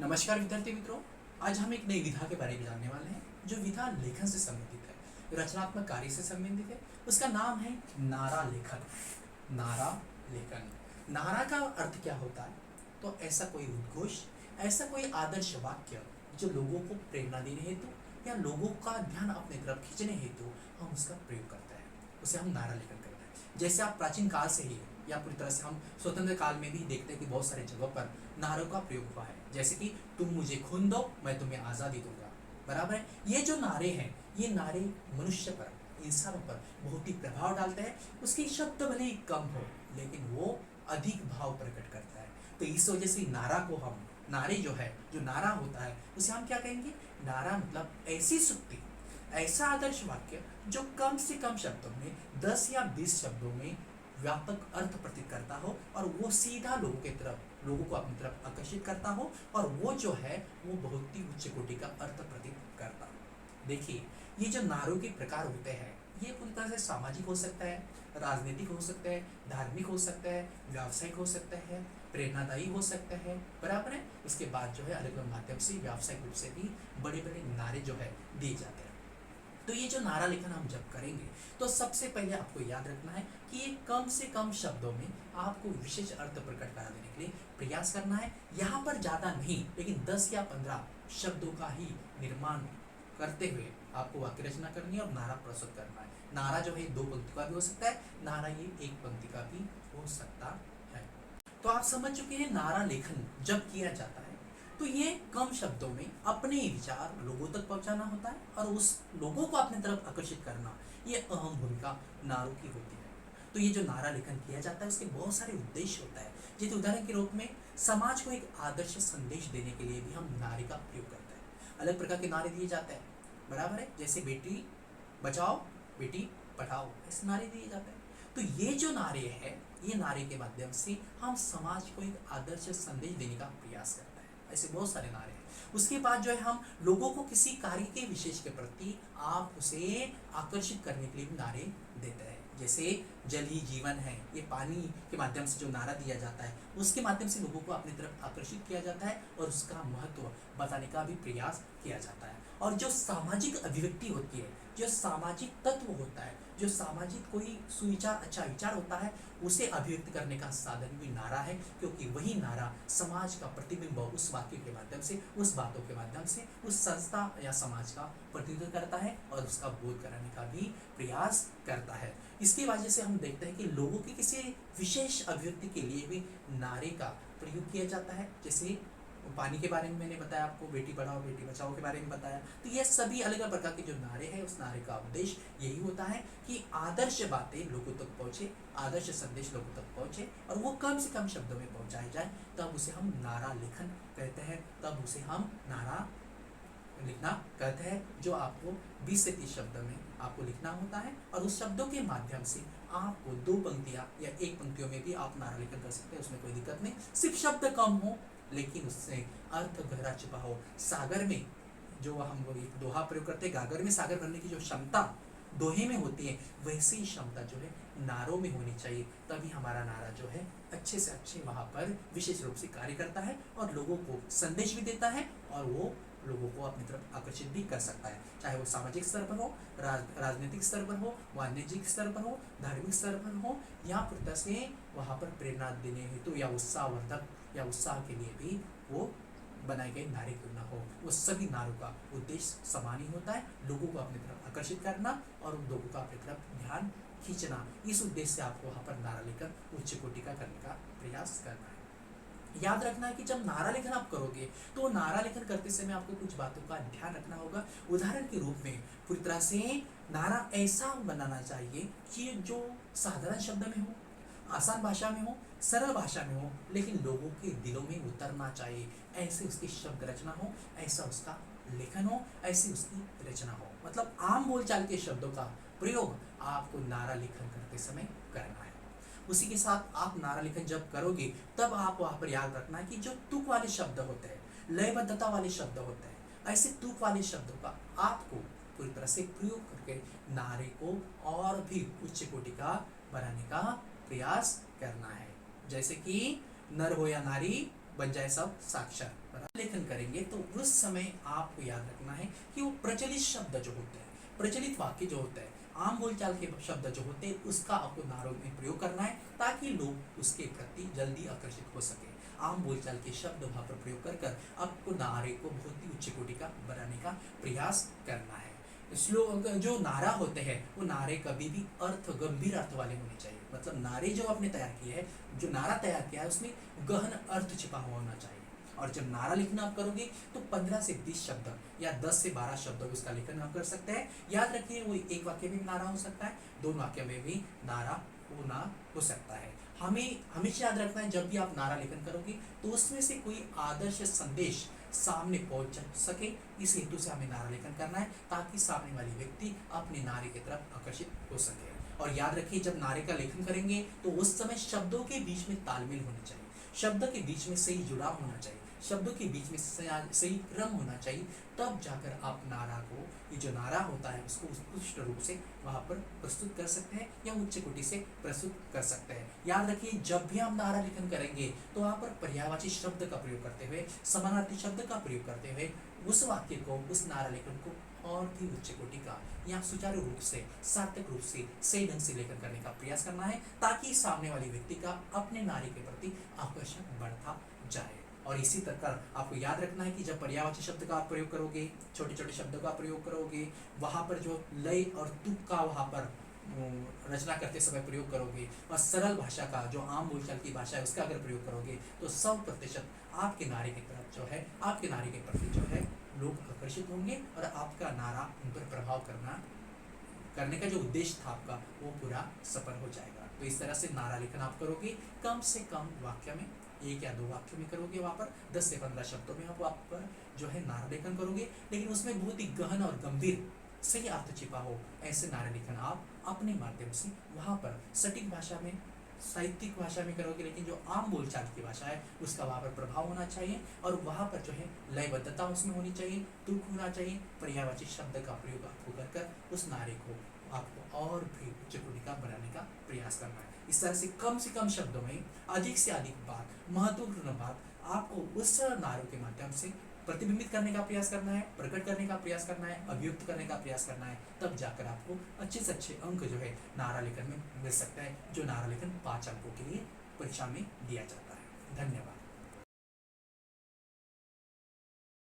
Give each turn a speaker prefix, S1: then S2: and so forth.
S1: नमस्कार विद्यार्थी मित्रों। आज हम एक नई विधा के बारे में जानने वाले हैं जो विधा लेखन से संबंधित है, रचनात्मक कार्य से संबंधित है। उसका नाम है नारा लेखन। नारा लेखन, नारा का अर्थ क्या होता है? तो ऐसा कोई उद्घोष, ऐसा कोई आदर्श वाक्य जो लोगों को प्रेरणा देने हेतु या लोगों का ध्यान अपने तरफ खींचने हेतु हम उसका प्रयोग करते हैं, उसे हम नारा लेखन करते हैं। जैसे आप प्राचीन काल से ही या पूरी तरह से हम स्वतंत्र काल में भी देखते हैं कि बहुत सारे जगहों पर नारों का प्रयोग हुआ है, जैसे कि तुम मुझे खून दो मैं तुम्हें आज़ादी दूंगा। बराबर है। ये जो नारे हैं, ये नारे मनुष्य पर, इंसानों पर बहुत ही प्रभाव डालते हैं। उसके शब्द भले ही कम हो लेकिन वो अधिक भाव प्रकट करता है। तो इस वजह से नारा को हम, नारे जो है, जो नारा होता है उसे हम क्या कहेंगे? नारा मतलब ऐसी सुक्ति, ऐसा आदर्श वाक्य जो कम से कम शब्दों में, 10 या 20 शब्दों में व्यापक अर्थ प्रतीत करता हो और वो सीधा लोगों के तरफ, लोगों को अपनी तरफ आकर्षित करता हो और वो जो है वो बहुत ही उच्च कोटि का अर्थ प्रतीत करता हो। देखिए, ये जो नारों के प्रकार होते हैं ये पूरी तरह से सामाजिक हो सकता है, राजनीतिक हो सकता है, धार्मिक हो सकता है, व्यावसायिक हो सकता है, प्रेरणादायी हो सकता है। बराबर है। इसके बाद जो है अलग अलग माध्यम से, व्यावसायिक रूप से भी बड़े बड़े नारे जो है दिए जाते हैं। तो ये जो नारा लेखन हम जब करेंगे तो सबसे पहले आपको याद रखना है कि ये कम से कम शब्दों में आपको विशेष अर्थ प्रकट करा देने के लिए प्रयास करना है। यहाँ पर ज़्यादा नहीं लेकिन 10 या 15 शब्दों का ही निर्माण करते हुए आपको वाक्य रचना करनी है और नारा प्रस्तुत करना है। नारा जो है 2 पंक्ति का भी हो सकता है, नारा ये 1 पंक्ति का भी हो सकता है। तो आप समझ चुके हैं नारा लेखन जब किया जाता है तो ये कम शब्दों में अपने विचार लोगों तक पहुंचाना होता है और उस लोगों को अपनी तरफ आकर्षित करना, ये अहम भूमिका नारों की होती है। तो ये जो नारा लेखन किया जाता है उसके बहुत सारे उद्देश्य होता है। जैसे उदाहरण के रूप में समाज को एक आदर्श संदेश देने के लिए भी हम नारे का प्रयोग करते हैं। अलग प्रकार के नारे दिए जाते हैं। बराबर है। जैसे बेटी बचाओ बेटी पढ़ाओ, ऐसे नारे दिए जाते हैं। तो ये जो नारे हैं, ये नारे के माध्यम से हम समाज को एक आदर्श संदेश देने का प्रयास करते हैं। ऐसे बहुत सारे नारे हैं। उसके बाद जो है हम लोगों को किसी कार्य के विशेष के प्रति आप उसे आकर्षित करने के लिए भी नारे देते हैं। जैसे जल ही जीवन है, ये पानी के माध्यम से जो नारा दिया जाता है उसके माध्यम से लोगों को अपनी तरफ आकर्षित किया जाता है और उसका महत्व बताने का भी प्रयास किया जाता है। और जो सामाजिक अभिव्यक्ति होती है, जो सामाजिक तत्व होता है, जो सामाजिक कोई सुविचार, अच्छा विचार होता है, उसे अभिव्यक्त करने का साधन भी नारा है, क्योंकि वही नारा समाज का प्रतिबिंब उस वाक्य के माध्यम से, उस बातों के माध्यम से उस संस्था या समाज का प्रतिनिधित्व करता है और उसका बोध कराने का भी प्रयास करता है। इसकी वजह से हम देखते हैं कि लोगों की किसी विशेष अभिव्यक्ति के लिए भी नारे का प्रयोग किया जाता है। जैसे पानी के बारे में मैंने बताया आपको, बेटी पढ़ाओ बेटी बचाओ के बारे में बताया। तो ये सभी अलग अलग प्रकार के जो नारे हैं, उस नारे का उद्देश्य यही होता है कि आदर्श बातें लोगों तक पहुँचे, आदर्श संदेश लोगों तक पहुँचे और वो कम से कम शब्दों में पहुँचाए जाए। तब उसे हम नारा लेखन कहते हैं, तब उसे हम नारा लिखना कहते हैं, जो आपको 20 से 30 शब्द में आपको लिखना होता है और उस शब्दों के माध्यम से आपको 2 पंक्तियाँ या 1 पंक्तियों में भी आप नारा लेखन कर सकते हैं। उसमें कोई दिक्कत नहीं, सिर्फ शब्द कम हो लेकिन उससे अर्थ गहरा छिपा हो। सागर में जो हम एक दोहा प्रयोग करते हैं, गागर में सागर भरने की जो क्षमता दोहे में होती है, वैसी ही क्षमता जो है नारों में होनी चाहिए। तभी हमारा नारा जो है अच्छे से अच्छे वहाँ पर विशेष रूप से कार्य करता है और लोगों को संदेश भी देता है और वो लोगों को अपनी तरफ आकर्षित भी कर सकता है। चाहे वो सामाजिक स्तर पर हो, राजनीतिक स्तर पर हो, वाणिज्यिक स्तर पर हो, धार्मिक स्तर पर हो, या प्रथा से वहाँ पर प्रेरणा देने हेतु या उत्साहवर्धक या उत्साह के लिए भी वो बनाए गए नारे क्यों ना हो, वो सभी नारों का उद्देश्य समान ही होता है, लोगों को अपनी तरफ आकर्षित करना और उन लोगों का अपनी तरफ ध्यान खींचना। इस उद्देश्य से आपको वहाँ पर नारा लेखन उच्च कोटि का करने का प्रयास करना है। याद रखना है कि जब नारा लेखन आप करोगे तो नारा लेखन करते समय आपको कुछ बातों का ध्यान रखना होगा। उदाहरण के रूप में पूरी तरह से नारा ऐसा बनाना चाहिए कि जो साधारण शब्द में हो, आसान भाषा में हो, सरल भाषा में हो, लेकिन लोगों के दिलों में उतरना चाहिए। ऐसे उसकी शब्द रचना हो, ऐसा उसका लेखन हो, ऐसी उसकी रचना हो। मतलब आम बोलचाल के शब्दों का प्रयोग आपको नारा लेखन करते समय करना है। उसी के साथ आप नारा लेखन जब करोगे तब आप वहाँ पर याद रखना है कि जो तुक वाले शब्द होते हैं, लयबद्धता वाले शब्द होते हैं, ऐसे तुक वाले शब्दों का आपको पूरी तरह से प्रयोग करके नारे को और भी उच्च कोटि का बनाने का प्रयास करना है। जैसे कि नर हो या नारी बन जाए सब साक्षर। लेखन करेंगे तो उस समय आपको याद रखना है कि वो प्रचलित शब्द जो होते हैं, प्रचलित वाक्य जो होता है, आम बोलचाल के शब्द जो होते हैं, उसका आपको नारों में प्रयोग करना है ताकि लोग उसके प्रति जल्दी आकर्षित हो सके। आम बोलचाल के शब्द वहाँ पर प्रयोग कर कर आपको नारे को बहुत ही उच्च कोटि का बनाने का प्रयास करना है। श्लोक जो नारा होते हैं वो नारे कभी भी गंभीर अर्थ वाले होने चाहिए। मतलब नारे जो आपने तैयार किए हैं, जो नारा तैयार किया है उसमें गहन अर्थ छिपा हुआ होना चाहिए। और जब नारा लिखना आप करोगे तो 15 से 20 शब्द या 10 से 12 शब्दों में उसका लेखन आप कर सकते हैं। याद रखिए वो एक वाक्य में नारा हो सकता है, 2 वाक्य में भी नारा होना हो सकता है। हमें हमेशा याद रखना है जब भी आप नारा लेखन करोगे तो उसमें से कोई आदर्श संदेश सामने पहुंच सके, इस हेतु से हमें नारा लेखन करना है ताकि सामने वाली व्यक्ति अपने नारे की तरफ आकर्षित हो सके। और याद रखिए जब नारे का लेखन करेंगे तो उस समय शब्दों के बीच में तालमेल होना चाहिए, शब्द के बीच में सही जुड़ाव होना चाहिए, शब्दों के बीच में सही क्रम होना चाहिए, तब जाकर आप नारा को, ये जो नारा होता है उसको उत्कृष्ट रूप से वहाँ पर प्रस्तुत कर सकते हैं या उच्च कोटि से प्रस्तुत कर सकते हैं। याद रखिए जब भी आप नारा लेखन करेंगे तो वहाँ पर पर्यायवाची शब्द का प्रयोग करते हुए, समानार्थी शब्द का प्रयोग करते हुए उस वाक्य को, उस नारा लेखन को और भी उच्च कोटि का या सुचारू रूप से, सार्थक रूप से, सही ढंग से लेखन करने का प्रयास करना है ताकि सामने वाले व्यक्ति का अपने नारे के प्रति आकर्षण बढ़ता जाए। और इसी प्रकार आपको याद रखना है कि जब पर्यायवाची शब्द का आप प्रयोग करोगे, छोटे छोटे शब्दों का प्रयोग करोगे, वहाँ पर जो लय और तुक का वहाँ पर रचना करते समय प्रयोग करोगे और सरल भाषा का, जो आम बोलचाल की भाषा है उसका अगर प्रयोग करोगे तो 100% आपके नारे की तरफ जो है, आपके नारे के प्रति जो है लोग आकर्षित होंगे और आपका नारा उन पर प्रभाव करने का जो उद्देश्य था आपका वो पूरा सफल हो जाएगा। तो इस तरह से नारा लेखन आप करोगे कम से कम वाक्य में, 1 या 2 वाक्य में करोगे, वहाँ पर 10 से 15 शब्दों में आप वहाँ पर जो है नारा लेखन करोगे, लेकिन उसमें बहुत ही गहन और गंभीर सही अर्थ छिपा हो ऐसे नारा लेखन आप अपने माध्यम से वहाँ पर सटीक भाषा में, साहित्यिक भाषा में करोगे, लेकिन जो आम बोलचाल की भाषा है उसका वहाँ पर प्रभाव होना चाहिए और वहाँ पर जो है लयबद्धता उसमें होनी चाहिए, तुक होना चाहिए, पर्यायवाची शब्द का प्रयोग आपको कर कर उस नारे को आपको और भी उच्च कोटि का बनाने का प्रयास करना है। इस तरह से कम शब्दों में अधिक से अधिक बात, महत्वपूर्ण बात आपको उस नारों के माध्यम से प्रतिबिंबित करने का प्रयास करना है, प्रकट करने का प्रयास करना है, अभिव्यक्त करने का प्रयास करना है, तब जाकर आपको अच्छे से अच्छे अंक जो है नारा लेखन में मिल सकता है, जो नारा लेखन 5 अंकों के लिए परीक्षा में दिया जाता है। धन्यवाद।